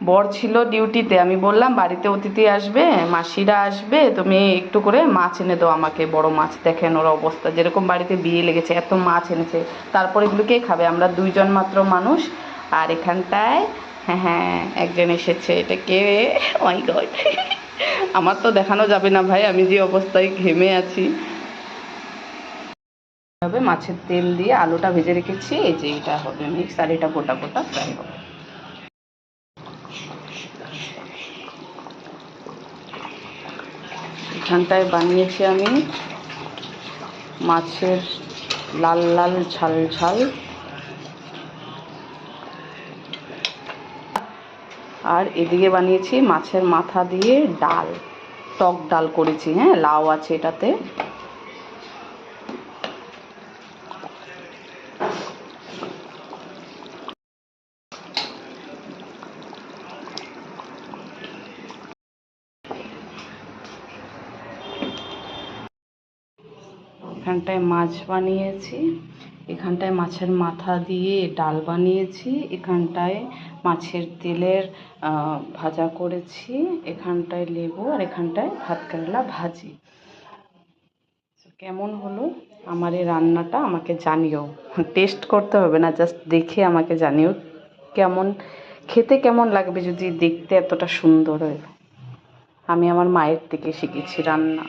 বর ছিল ডিউটিতে, আমি বললাম বাড়িতে অতিথি আসবে, মাসিরা আসবে, তুমি একটু করে মাছ এনে দাও আমাকে, বড় মাছ। দেখেন ওর অবস্থা, যেরকম বাড়িতে বিয়ে লেগেছে, এত মাছ এনেছে। তারপরে এগুলো কে খাবে? আমরা দুইজন মাত্র মানুষ। আর এখানটায় হ্যাঁ হ্যাঁ একজন এসেছে, এটা কে? মাই গড, আমার তো দেখানো যাবে না ভাই, আমি যে অবস্থায় ঘেমে আছি। হবে মাছের তেল দিয়ে আলুটা ভেজে রেখেছি, এই যে এটা হবে মিক্স, আর এটা গোটা গোটা ফ্রাই হবে। এখানটায় বানিয়েছি আমি মাছের লাল লাল ঝাল ঝাল, আর এদিকে বানিয়েছি মাছের মাথা দিয়ে ডাল, টক ডাল করেছি। হ্যাঁ, লাউ আছে এটাতে। এখানটায় মাছ বানিয়েছি, এখানটায় মাছের মাথা দিয়ে ডাল বানিয়েছি, এখানটায় মাছের তেলের ভাজা করেছি, এখানটায় লেবু, আর এখানটায় ভাত কেরেলা ভাজি। কেমন হলো আমার এই রান্নাটা আমাকে জানিও, টেস্ট করতে হবে না, জাস্ট দেখে আমাকে জানিও কেমন খেতে, কেমন লাগবে যদি দেখতে এতটা সুন্দর হয়। আমি আমার মায়ের থেকে শিখেছি রান্না।